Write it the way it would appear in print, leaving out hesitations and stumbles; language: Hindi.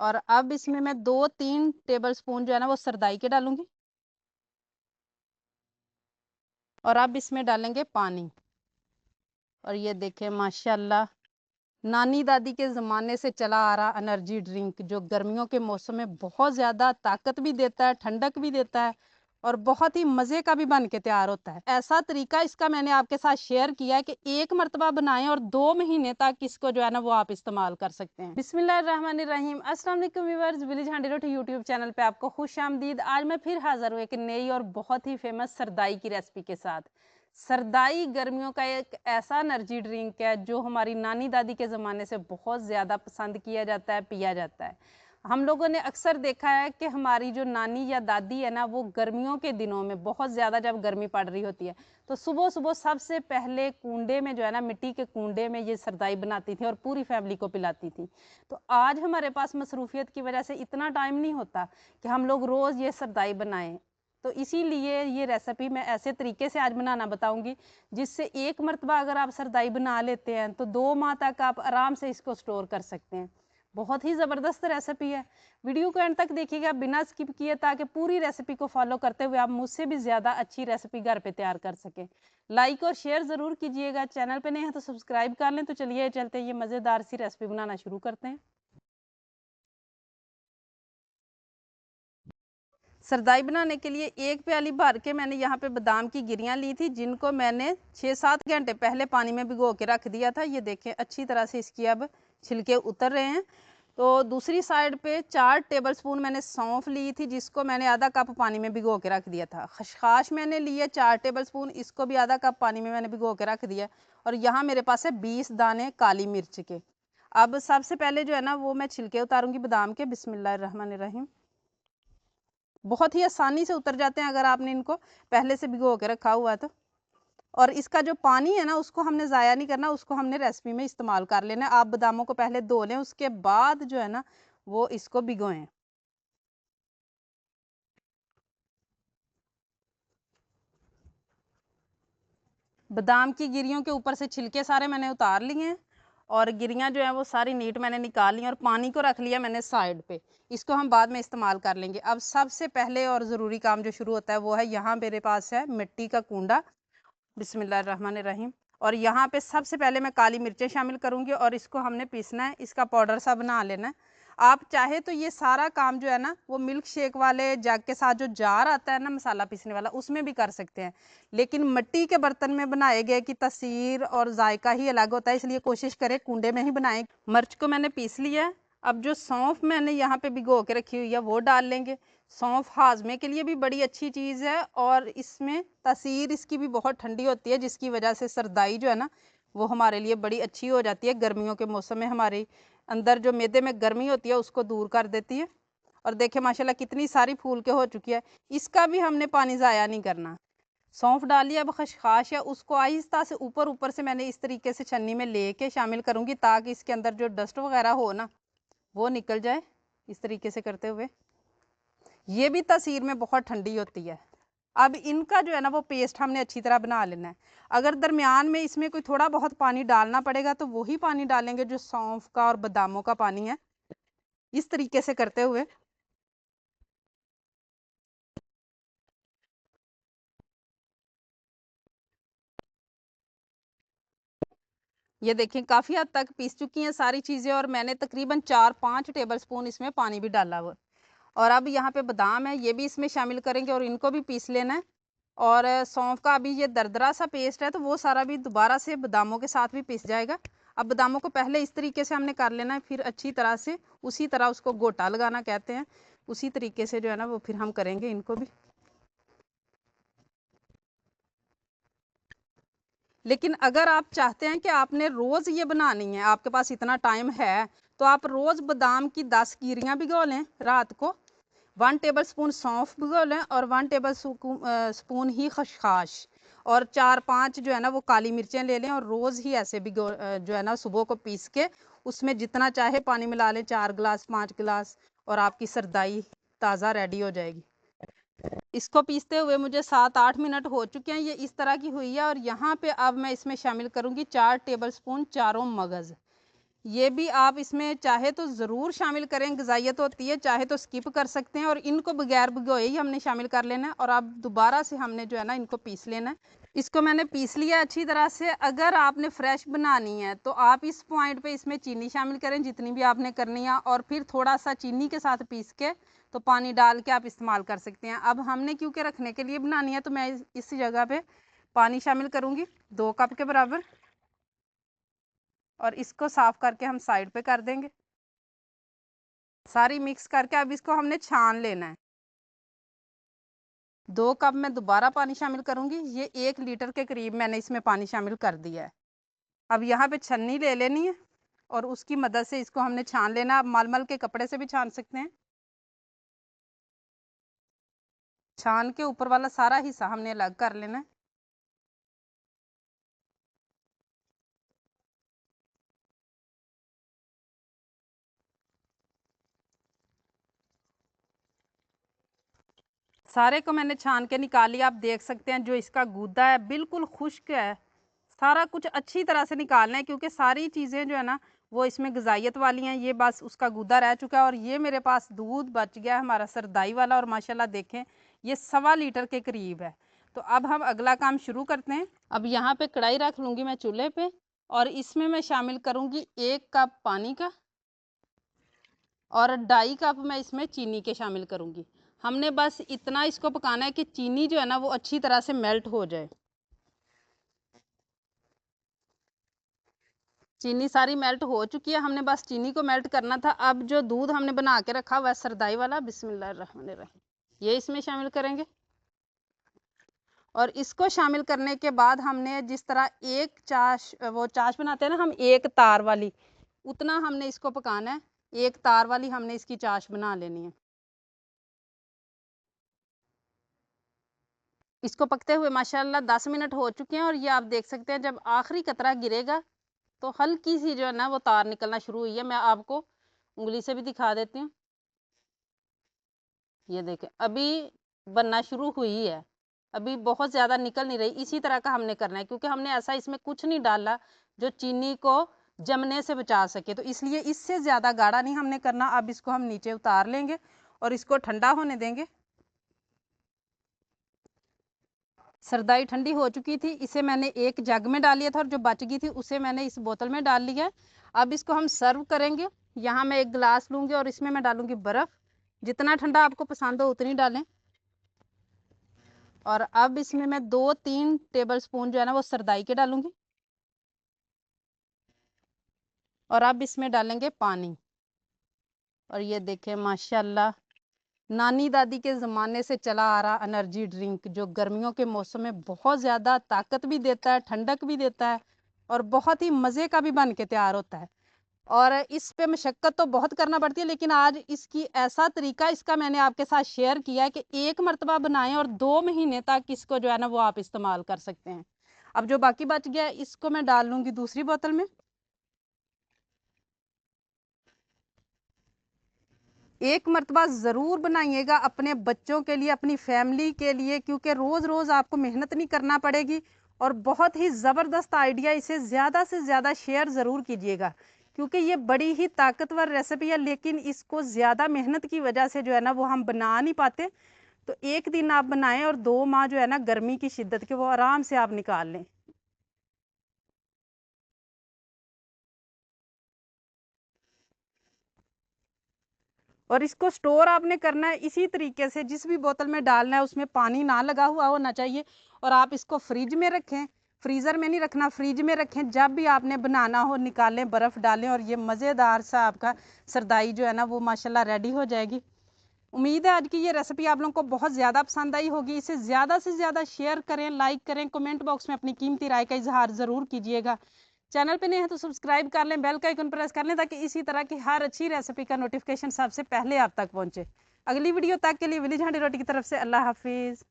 और अब इसमें मैं 2-3 टेबल स्पून जो है ना वो सरदाई के डालूंगी। और अब इसमें डालेंगे पानी। और ये देखें माशाल्लाह, नानी दादी के ज़माने से चला आ रहा एनर्जी ड्रिंक, जो गर्मियों के मौसम में बहुत ज़्यादा ताकत भी देता है, ठंडक भी देता है और बहुत ही मज़े का भी बन के तैयार होता है। ऐसा तरीका इसका मैंने आपके साथ शेयर किया है कि एक मरतबा बनाएं और 2 महीने तक इसको जो है ना वो आप इस्तेमाल कर सकते हैं। बिस्मिल्लाहिर्रहमानिर्रहीम, अस्सलाम वालेकुम व्यूअर्स, विलेज हैंडी रोटी यूट्यूब चैनल पे आपको खुश आमदीद। आज मैं फिर हाज़िर हूँ एक नई और बहुत ही फेमस सरदाई की रेसिपी के साथ। सरदाई गर्मियों का एक ऐसा एनर्जी ड्रिंक है जो हमारी नानी दादी के ज़माने से बहुत ज़्यादा पसंद किया जाता है, पिया जाता है। हम लोगों ने अक्सर देखा है कि हमारी जो नानी या दादी है ना, वो गर्मियों के दिनों में बहुत ज़्यादा जब गर्मी पड़ रही होती है तो सुबह सुबह सबसे पहले कूंडे में जो है ना, मिट्टी के कूंडे में ये सरदाई बनाती थी और पूरी फैमिली को पिलाती थी। तो आज हमारे पास मसरूफियत की वजह से इतना टाइम नहीं होता कि हम लोग रोज़ ये सरदाई बनाएं। तो इसीलिए ये रेसिपी मैं ऐसे तरीके से आज बनाना बताऊंगी जिससे एक मरतबा अगर आप सरदाई बना लेते हैं तो 2 माह तक आप आराम से इसको स्टोर कर सकते हैं। बहुत ही ज़बरदस्त रेसिपी है। वीडियो को एंड तक देखिएगा बिना स्किप किए, ताकि पूरी रेसिपी को फॉलो करते हुए आप मुझसे भी ज़्यादा अच्छी रेसिपी घर पे तैयार कर सकें। लाइक और शेयर ज़रूर कीजिएगा। चैनल पे नए हैं तो सब्सक्राइब कर लें। तो चलिए चलते हैं, ये मज़ेदार सी रेसिपी बनाना शुरू करते हैं। सरदाई बनाने के लिए 1 प्याली भर के मैंने यहाँ पे बादाम की गिरियाँ ली थी, जिनको मैंने 6-7 घंटे पहले पानी में भिगो के रख दिया था। ये देखें अच्छी तरह से इसकी अब छिलके उतर रहे हैं। तो दूसरी साइड पे 4 टेबलस्पून मैंने सौंफ ली थी, जिसको मैंने आधा कप पानी में भिगो के रख दिया था। खसखस मैंने लिए 4 टेबलस्पून, इसको भी आधा कप पानी में मैंने भिगो के रख दिया। और यहाँ मेरे पास है 20 दाने काली मिर्च के। अब सबसे पहले जो है ना वो मैं छिलके उतारूंगी बादाम के। बिस्मिल्लाहिर्रहमानिर्रहीम। बहुत ही आसानी से उतर जाते हैं अगर आपने इनको पहले से भिगो के रखा हुआ है तो। और इसका जो पानी है ना उसको हमने ज़ाया नहीं करना, उसको हमने रेसिपी में इस्तेमाल कर लेना है। आप बादामों को पहले धो लें, उसके बाद जो है ना वो इसको भिगोएं। बादाम की गिरियों के ऊपर से छिलके सारे मैंने उतार लिए हैं और गिरियां जो है वो सारी नीट मैंने निकाल ली और पानी को रख लिया मैंने साइड पे। इसको हम बाद में इस्तेमाल कर लेंगे। अब सबसे पहले और ज़रूरी काम जो शुरू होता है वो है, यहाँ मेरे पास है मिट्टी का कूंडा। बिस्मिल्लाहिर्रहमानिर्रहीम। और यहाँ पे सबसे पहले मैं काली मिर्चें शामिल करूँगी और इसको हमने पीसना है, इसका पाउडर सा बना लेना है। आप चाहे तो ये सारा काम जो है ना वो मिल्क शेक वाले जग के साथ जो जार आता है ना मसाला पीसने वाला, उसमें भी कर सकते हैं। लेकिन मिट्टी के बर्तन में बनाए गए की तासीर और जायका ही अलग होता है, इसलिए कोशिश करें कुंडे में ही बनाएं। मिर्च को मैंने पीस लिया है। अब जो सौंफ मैंने यहाँ पे भिगो के रखी हुई है वो डाल लेंगे। सौंफ हाजमे के लिए भी बड़ी अच्छी चीज़ है और इसमें तासीर इसकी भी बहुत ठंडी होती है, जिसकी वजह से सरदाई जो है ना वो हमारे लिए बड़ी अच्छी हो जाती है। गर्मियों के मौसम में हमारे अंदर जो मैदे में गर्मी होती है उसको दूर कर देती है। और देखें माशाल्लाह कितनी सारी फूल के हो चुकी है। इसका भी हमने पानी ज़ाया नहीं करना। सौंफ डालिए। अब खसखस है उसको आहिस्ता से ऊपर ऊपर से मैंने इस तरीके से छन्नी में लेके शामिल करूँगी, ताकि इसके अंदर जो डस्ट वगैरह हो ना वो निकल जाए। इस तरीके से करते हुए, ये भी तासीर में बहुत ठंडी होती है। अब इनका जो है ना वो पेस्ट हमने अच्छी तरह बना लेना है। अगर दरमियान में इसमें कोई थोड़ा बहुत पानी डालना पड़ेगा तो वही पानी डालेंगे जो सौंफ का और बादामों का पानी है। इस तरीके से करते हुए ये देखें काफ़ी हद तक पीस चुकी हैं सारी चीज़ें और मैंने तकरीबन 4-5 टेबलस्पून इसमें पानी भी डाला हुआ। और अब यहाँ पे बादाम है, ये भी इसमें शामिल करेंगे और इनको भी पीस लेना है। और सौंफ का अभी ये दरदरा सा पेस्ट है तो वो सारा भी दोबारा से बादामों के साथ भी पीस जाएगा। अब बादामों को पहले इस तरीके से हमने कर लेना है, फिर अच्छी तरह से उसी तरह उसको गोटा लगाना कहते हैं, उसी तरीके से जो है ना वो फिर हम करेंगे इनको भी। लेकिन अगर आप चाहते हैं कि आपने रोज़ ये बनानी है, आपके पास इतना टाइम है, तो आप रोज़ बादाम की 10 गिरियाँ भिगो लें रात को, 1 टेबलस्पून सौंफ भिगो लें और 1 टेबल स्पून ही खसखस और 4-5 जो है ना वो काली मिर्चें ले लें और रोज़ ही ऐसे भिगो जो है ना सुबह को पीस के उसमें जितना चाहे पानी मिला लें, 4 गिलास 5 गिलास, और आपकी सरदाई ताज़ा रेडी हो जाएगी। इसको पीसते हुए मुझे 7-8 मिनट हो चुके हैं, ये इस तरह की हुई है। और यहाँ पे अब मैं इसमें शामिल करूँगी 4 टेबलस्पून चारों मगज़। ये भी आप इसमें चाहे तो ज़रूर शामिल करें, ग़िज़ाइयत होती है, चाहे तो स्किप कर सकते हैं। और इनको बगैर भिगोए ही हमने शामिल कर लेना है और अब दोबारा से हमने जो है ना इनको पीस लेना है। इसको मैंने पीस लिया अच्छी तरह से। अगर आपने फ्रेश बनानी है तो आप इस पॉइंट पे इसमें चीनी शामिल करें जितनी भी आपने करनी है, और फिर थोड़ा सा चीनी के साथ पीस के तो पानी डाल के आप इस्तेमाल कर सकते हैं। अब हमने क्योंकि रखने के लिए बनानी है तो मैं इस जगह पे पानी शामिल करूँगी 2 कप के बराबर, और इसको साफ़ करके हम साइड पे कर देंगे। सारी मिक्स करके अब इसको हमने छान लेना है। 2 कप मैं दोबारा पानी शामिल करूँगी। ये 1 लीटर के करीब मैंने इसमें पानी शामिल कर दिया है। अब यहाँ पे छन्नी ले लेनी है और उसकी मदद से इसको हमने छान लेना। आप मलमल के कपड़े से भी छान सकते हैं। छान के ऊपर वाला सारा हिस्सा हमने अलग कर लेना है। सारे को मैंने छान के निकाल लिया। आप देख सकते हैं जो इसका गूदा है बिल्कुल खुश्क है। सारा कुछ अच्छी तरह से निकालना है क्योंकि सारी चीज़ें जो है ना वो इसमें ग़िज़ाइयत वाली हैं। ये बस उसका गूदा रह चुका है और ये मेरे पास दूध बच गया है हमारा सरदाई वाला, और माशाल्लाह देखें ये 1.25 लीटर के करीब है। तो अब हम अगला काम शुरू करते हैं। अब यहाँ पे कढ़ाई रख लूँगी मैं चूल्हे पे, और इसमें मैं शामिल करूँगी 1 कप पानी का, और 2.5 कप मैं इसमें चीनी के शामिल करूँगी। हमने बस इतना इसको पकाना है कि चीनी जो है ना वो अच्छी तरह से मेल्ट हो जाए। चीनी सारी मेल्ट हो चुकी है, हमने बस चीनी को मेल्ट करना था। अब जो दूध हमने बना के रखा हुआ है सरदाई वाला, बिस्मिल्लाहिर्रहमानिर्रहीम, ये इसमें शामिल करेंगे। और इसको शामिल करने के बाद हमने जिस तरह एक चाश, वो चाश बनाते हैं ना हम एक तार वाली, उतना हमने इसको पकाना है। एक तार वाली हमने इसकी चाश बना लेनी है। इसको पकते हुए माशाल्लाह 10 मिनट हो चुके हैं, और ये आप देख सकते हैं जब आखिरी कतरा गिरेगा तो हल्की सी जो है ना वो तार निकलना शुरू हुई है। मैं आपको उंगली से भी दिखा देती हूँ। ये देखें अभी बनना शुरू हुई है, अभी बहुत ज़्यादा निकल नहीं रही। इसी तरह का हमने करना है क्योंकि हमने ऐसा इसमें कुछ नहीं डाला जो चीनी को जमने से बचा सके, तो इसलिए इससे ज़्यादा गाढ़ा नहीं हमने करना। अब इसको हम नीचे उतार लेंगे और इसको ठंडा होने देंगे। सरदाई ठंडी हो चुकी थी, इसे मैंने एक जग में डाल लिया था और जो बच गई थी उसे मैंने इस बोतल में डाल लिया है। अब इसको हम सर्व करेंगे। यहाँ मैं एक गिलास लूँगी और इसमें मैं डालूँगी बर्फ़। जितना ठंडा आपको पसंद हो उतनी डालें। और अब इसमें मैं 2-3 टेबल स्पून जो है ना वो सरदाई के डालूँगी, और अब इसमें डालेंगे पानी। और ये देखें माशाल्लाह नानी दादी के ज़माने से चला आ रहा एनर्जी ड्रिंक, जो गर्मियों के मौसम में बहुत ज़्यादा ताकत भी देता है, ठंडक भी देता है, और बहुत ही मज़े का भी बन के तैयार होता है। और इस पे मशक्क़त तो बहुत करना पड़ती है, लेकिन आज इसकी ऐसा तरीका इसका मैंने आपके साथ शेयर किया है कि एक मरतबा बनाएं और 2 महीने तक इसको जो है ना वो आप इस्तेमाल कर सकते हैं। अब जो बाकी बच गया है इसको मैं डाल लूँगी दूसरी बोतल में। एक मरतबा ज़रूर बनाइएगा अपने बच्चों के लिए, अपनी फैमिली के लिए, क्योंकि रोज़ रोज़ आपको मेहनत नहीं करना पड़ेगी। और बहुत ही ज़बरदस्त आइडिया, इसे ज़्यादा से ज़्यादा शेयर ज़रूर कीजिएगा क्योंकि ये बड़ी ही ताकतवर रेसिपी है, लेकिन इसको ज़्यादा मेहनत की वजह से जो है ना वो हम बना नहीं पाते। तो एक दिन आप बनाएं और 2 माह जो है ना गर्मी की शिद्दत के वो आराम से आप निकाल लें। और इसको स्टोर आपने करना है इसी तरीके से, जिस भी बोतल में डालना है उसमें पानी ना लगा हुआ होना चाहिए। और आप इसको फ्रिज में रखें, फ्रीज़र में नहीं रखना, फ्रिज में रखें। जब भी आपने बनाना हो निकालें, बर्फ़ डालें, और ये मज़ेदार सा आपका सरदाई जो है ना वो माशाल्लाह रेडी हो जाएगी। उम्मीद है आज की ये रेसिपी आप लोगों को बहुत ज़्यादा पसंद आई होगी। इसे ज़्यादा से ज़्यादा शेयर करें, लाइक करें, कमेंट बॉक्स में अपनी कीमती राय का इजहार ज़रूर कीजिएगा। चैनल पे नए हैं तो सब्सक्राइब कर लें, बेल का आइकन प्रेस कर लें ताकि इसी तरह की हर अच्छी रेसिपी का नोटिफिकेशन सबसे पहले आप तक पहुंचे। अगली वीडियो तक के लिए विलेज हांडी रोटी की तरफ से अल्लाह हाफिज़।